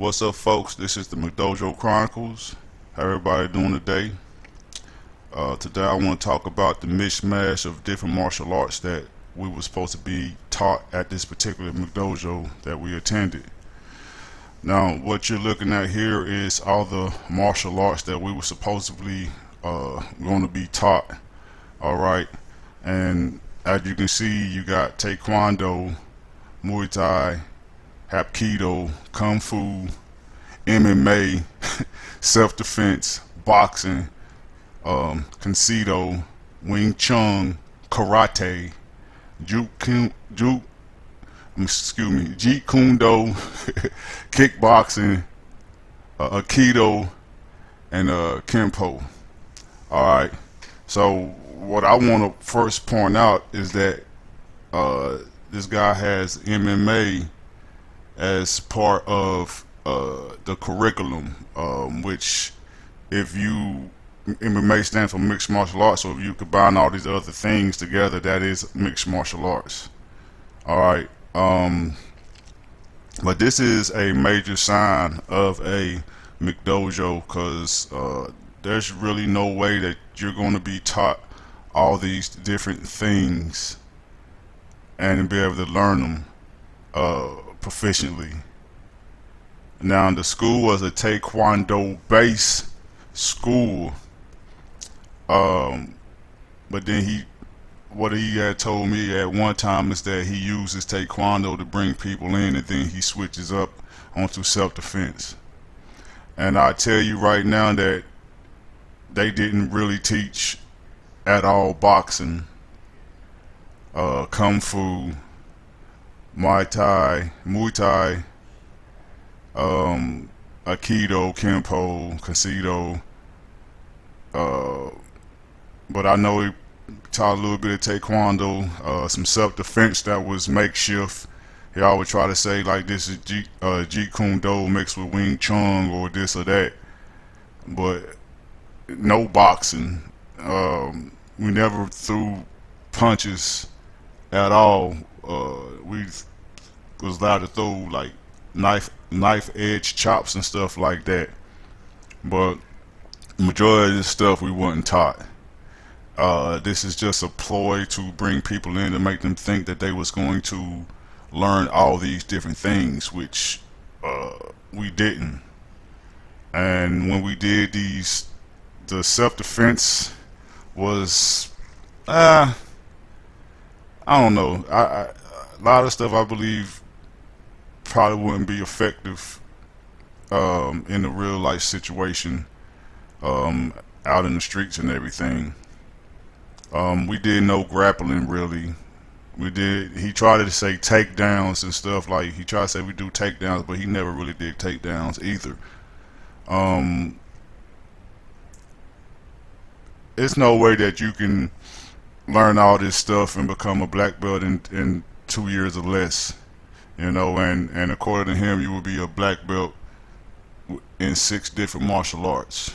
What's up, folks? This is the McDojo Chronicles. How everybody doing today? Today I want to talk about the mishmash of different martial arts that we were supposed to be taught at this particular McDojo that we attended. Now, what you're looking at here is all the martial arts that we were supposedly going to be taught. All right, and as you can see, you got Taekwondo, Muay Thai, Hapkido, Kung Fu, MMA, self-defense, boxing, Concedo, Wing Chun, Karate, Jeet Kune Do, kickboxing, Aikido, and Kempo. Alright, so what I want to first point out is that this guy has MMA as part of the curriculum, which if you MMA stands for mixed martial arts, so if you combine all these other things together, that is mixed martial arts. Alright, but this is a major sign of a McDojo, because there's really no way that you're going to be taught all these different things and be able to learn them proficiently. Now, the school was a Taekwondo base school, but then what he had told me at one time is that he uses Taekwondo to bring people in, and then he switches up onto self-defense. And I tell you right now that they didn't really teach at all boxing, Kung Fu, Muay Thai, Aikido, Kempo, Concedo, but I know he taught a little bit of Taekwondo, some self-defense that was makeshift. He always try to say like this is Jeet Kune Do mixed with Wing Chun or this or that, but no boxing. We never threw punches at all. We was allowed to throw like knife edge chops and stuff like that, but the majority of this stuff we wasn't taught. This is just a ploy to bring people in to make them think that they was going to learn all these different things, which we didn't. And when we did these, the self-defense was I don't know, a lot of stuff I believe probably wouldn't be effective in a real life situation, out in the streets and everything. We did no grappling really. He tried to say takedowns and stuff, like he tried to say we do takedowns, but he never really did takedowns either. It's no way that you can learn all this stuff and become a black belt in 2 years or less, you know, and according to him you would be a black belt in 6 different martial arts,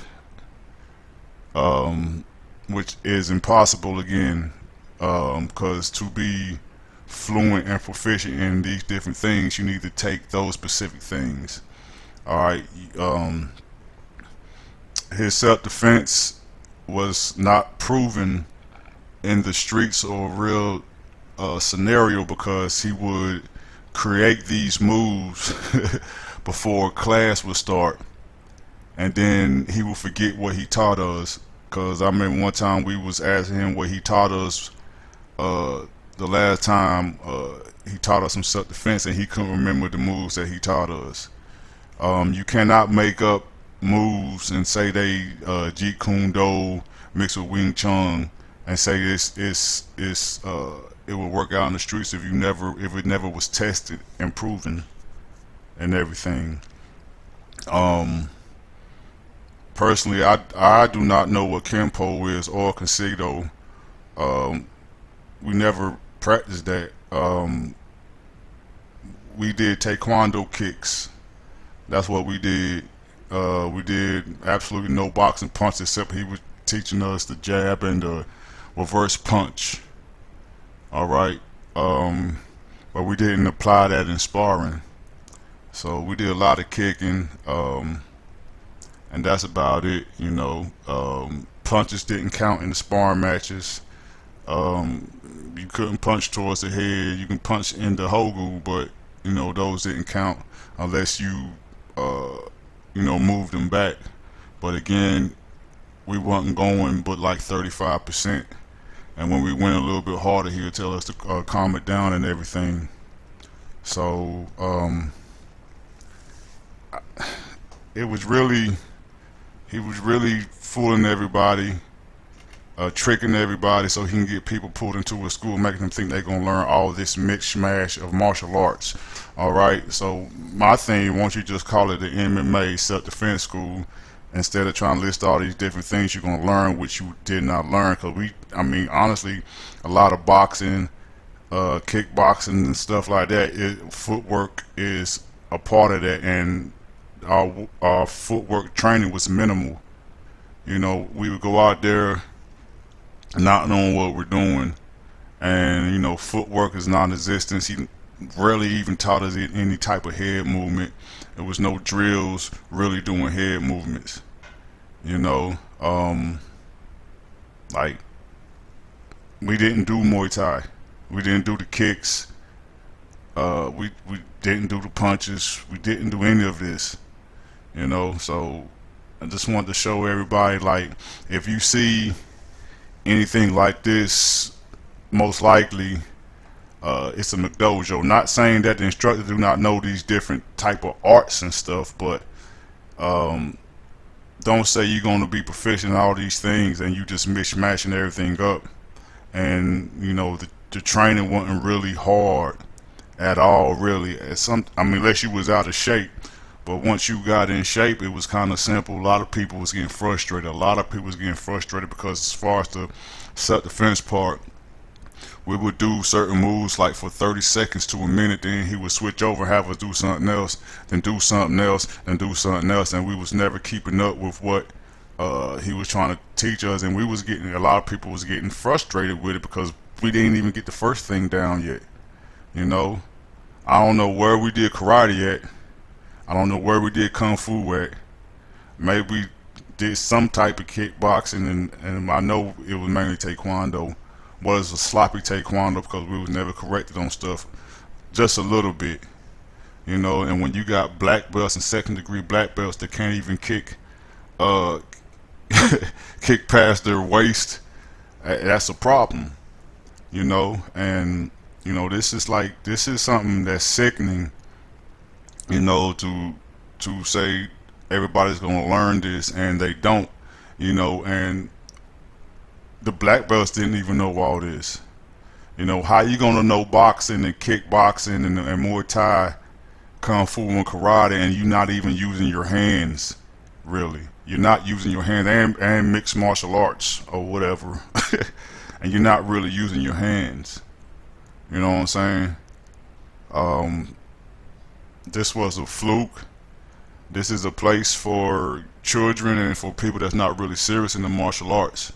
which is impossible again, because to be fluent and proficient in these different things you need to take those specific things. Alright, his self-defense was not proven in the streets or real scenario, because he would create these moves before class would start, and then he would forget what he taught us. Because I remember one time we was asking him what he taught us the last time he taught us some self-defense, and he couldn't remember the moves that he taught us. You cannot make up moves and say they Jeet Kune Do mixed with Wing Chun and say it will work out in the streets if it never was tested and proven and everything. Personally, I do not know what Kempo is or Concedo. We never practiced that. We did Taekwondo kicks. That's what we did. We did absolutely no boxing punch, except he was teaching us the jab and the reverse punch. Alright, but we didn't apply that in sparring. So we did a lot of kicking, and that's about it. Punches didn't count in the sparring matches. You couldn't punch towards the head. You can punch in the hogu, but those didn't count unless uh, moved them back. But again, we wasn't going but like 35%. And when we went a little bit harder, he would tell us to calm it down and everything. So it was really, he was really fooling everybody, tricking everybody so he can get people pulled into a school, making them think they're gonna learn all this mixed mash of martial arts. All right. So my thing, won't you just call it the MMA self-defense school instead of trying to list all these different things you're gonna learn, which you did not learn? Because I mean, honestly, a lot of boxing, kickboxing and stuff like that, footwork is a part of that, and our footwork training was minimal. We would go out there not knowing what we're doing, and footwork is non-existent. He rarely even taught us any type of head movement. There was no drills really doing head movements. You know, like we didn't do Muay Thai. We didn't do the kicks. We didn't do the punches. We didn't do any of this. So I just wanted to show everybody, like, if you see anything like this, most likely it's a McDojo. Not saying that the instructor do not know these different type of arts and stuff, but don't say you're going to be proficient in all these things and you just mishmashing everything up. And the training wasn't really hard at all, really. I mean, unless you was out of shape. But once you got in shape, it was kind of simple. A lot of people was getting frustrated. A lot of people was getting frustrated because as far as the self-defense part, we would do certain moves like for 30 seconds to a minute, then he would switch over, have us do something else, then do something else, then do something else, and we was never keeping up with what he was trying to teach us. And a lot of people was getting frustrated with it because we didn't even get the first thing down yet. I don't know where we did karate at. I don't know where we did kung fu at. Maybe we did some type of kickboxing, and I know it was mainly taekwondo. Was a sloppy taekwondo because we was never corrected on stuff, just a little bit. And when you got black belts and second degree black belts that can't even kick kick past their waist, that's a problem. And this is something that's sickening. To say everybody's gonna learn this and they don't. And the black belts didn't even know all this. How you gonna know boxing and kickboxing and Muay Thai, kung fu and karate, and you not even using your hands? Really, you're not using your hands, and mixed martial arts or whatever, and you're not really using your hands. You know what I'm saying? This was a fluke. This is a place for children and for people that's not really serious in the martial arts.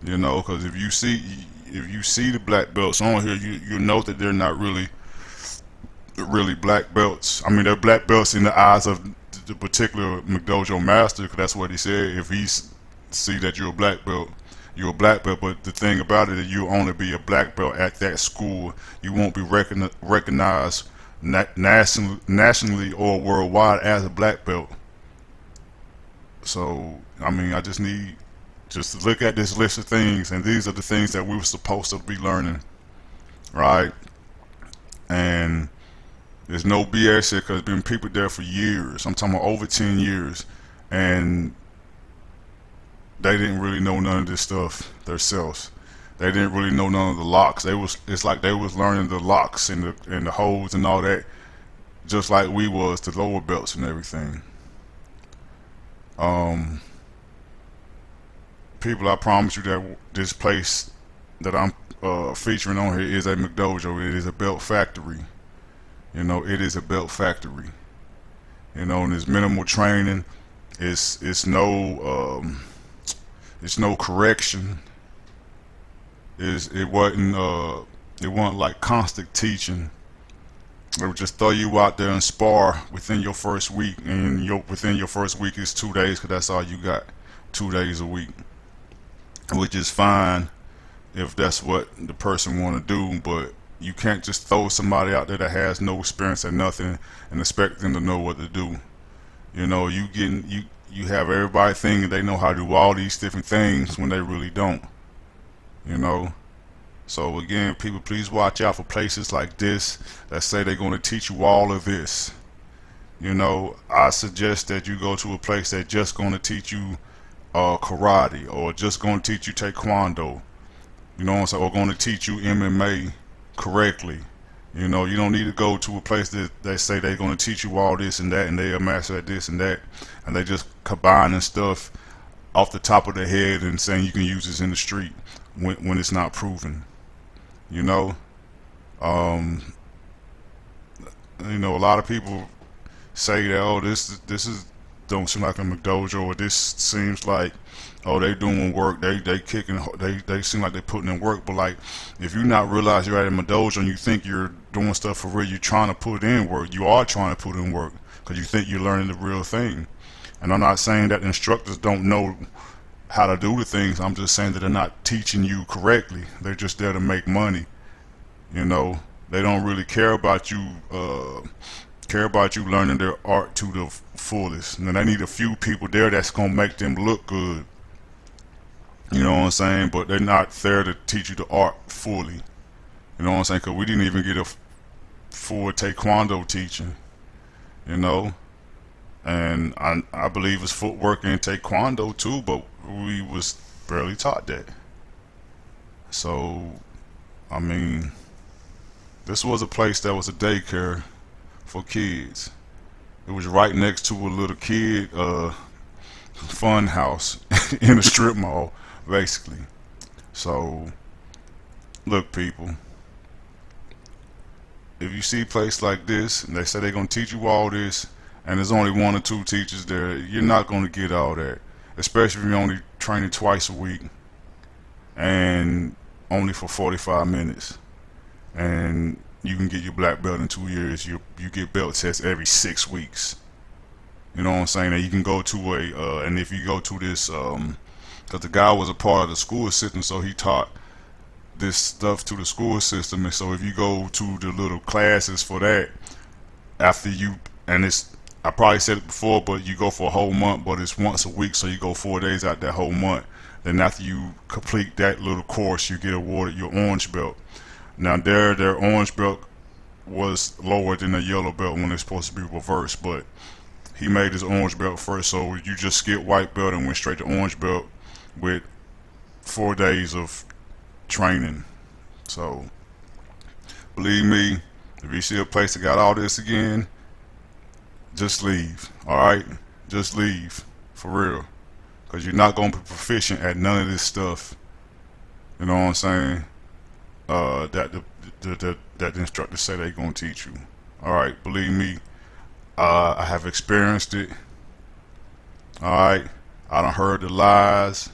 Because if you see the black belts on here, you know that they're not really black belts. I mean, they're black belts in the eyes of the particular McDojo master, because that's what he said. If he see that you're a black belt, you're a black belt. But the thing about it is, you'll only be a black belt at that school. You won't be recognized nationally or worldwide as a black belt. So I mean, I just need to look at this list of things, and these are the things that we were supposed to be learning, right? And there's no BS here, because there's been people there for years. I'm talking about over 10 years, and they didn't really know none of this stuff themselves. They didn't really know none of the locks. It's like they was learning the locks and the holds and all that, just like we was, the lower belts and everything. People, I promise you that this place that I'm featuring on here is a McDojo. It is a belt factory. It is a belt factory. And there's minimal training. It's no correction. It wasn't like constant teaching. They would just throw you out there and spar within your first week, and within your first week is 2 days, because that's all you got, 2 days a week, which is fine if that's what the person want to do. But you can't just throw somebody out there that has no experience at nothing and expect them to know what to do. You know, you have everybody thinking they know how to do all these different things when they really don't. You know. So again, people, please watch out for places like this that say they're going to teach you all of this. You know, I suggest that you go to a place that's just going to teach you karate, or just going to teach you taekwondo. You know what I'm saying? Or going to teach you MMA correctly. You know, you don't need to go to a place that they say they're going to teach you all this and that, and they're a master at this and that, and they just combining stuff off the top of their head and saying you can use this in the street when it's not proven. You know, a lot of people say that, oh, this is don't seem like a McDojo, or this seems like, oh, they doing work, they kicking, they seem like they putting in work. But like, if you not realize you're at a McDojo and you think you're doing stuff for real, you're trying to put in work. You are trying to put in work because you think you're learning the real thing. And I'm not saying that instructors don't know how to do the things. I'm just saying that they're not teaching you correctly. They're just there to make money. You know, they don't really care about you learning their art to the fullest. And then they need a few people there that's gonna make them look good. You know what I'm saying? But they're not there to teach you the art fully. You know what I'm saying? Because we didn't even get a full taekwondo teaching. You know, and I believe it's footwork in taekwondo too, but we was barely taught that. So, I mean, this was a place that was a daycare for kids. It was right next to a little kid fun house in a strip mall, basically. So, look, people, if you see a place like this and they say they're gonna teach you all this, and there's only one or two teachers there, you're not gonna get all that. Especially if you're only training twice a week and only for 45 minutes. And you can get your black belt in 2 years. You get belt tests every 6 weeks. You know what I'm saying? And you can go to and if you go to this, because the guy was a part of the school system, so he taught this stuff to the school system. And so if you go to the little classes for that, after you, and it's, I probably said it before, but you go for a whole month, but it's once a week, so you go 4 days out that whole month. Then after you complete that little course, you get awarded your orange belt. Now their orange belt was lower than the yellow belt when it's supposed to be reversed, but he made his orange belt first, so you just skipped white belt and went straight to orange belt with 4 days of training. So believe me, if you see a place that got all this again, just leave. Alright? Just leave. For real. Because you're not going to be proficient at none of this stuff. You know what I'm saying? That the instructors say they're going to teach you. Alright? Believe me, I have experienced it. Alright? I done heard the lies.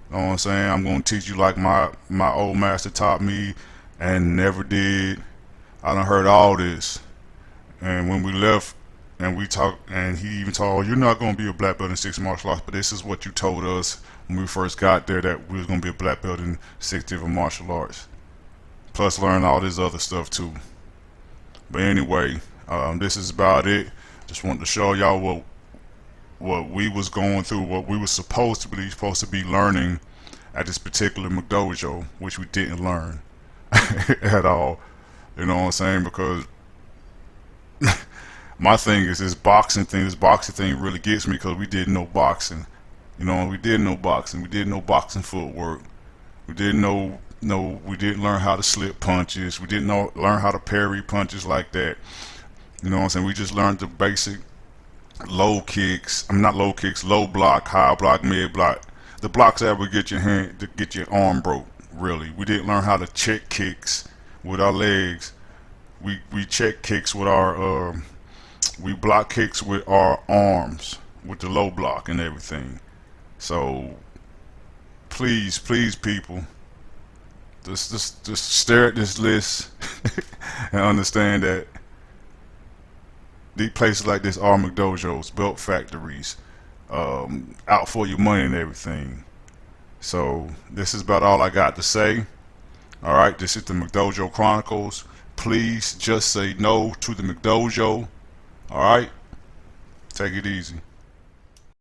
You know what I'm saying? I'm going to teach you like my old master taught me and never did. I done heard all this. And when we left, and we talked, and he even told, oh, you're not going to be a black belt in 6 martial arts, but this is what you told us when we first got there, that we was going to be a black belt in 6 different martial arts. Plus learn all this other stuff too. But anyway, this is about it. Just wanted to show y'all what we was going through, what we was supposed to be learning at this particular McDojo, which we didn't learn at all. You know what I'm saying? Because my thing is this boxing thing really gets me, because we did no boxing. You know, we did no boxing. We did no boxing footwork. We didn't we didn't learn how to slip punches. We didn't learn how to parry punches like that. You know what I'm saying? We just learned the basic low kicks. I mean, not low kicks, low block, high block, mid block. The blocks that would get your hand, to get your arm broke, really. We didn't learn how to check kicks with our legs. We check kicks with our we block kicks with our arms, with the low block and everything. So please people, just stare at this list and understand that these places like this are McDojos, belt factories, out for your money and everything. So this is about all I got to say. All right, this is the McDojo Chronicles. Please just say no to the McDojo. All right, take it easy.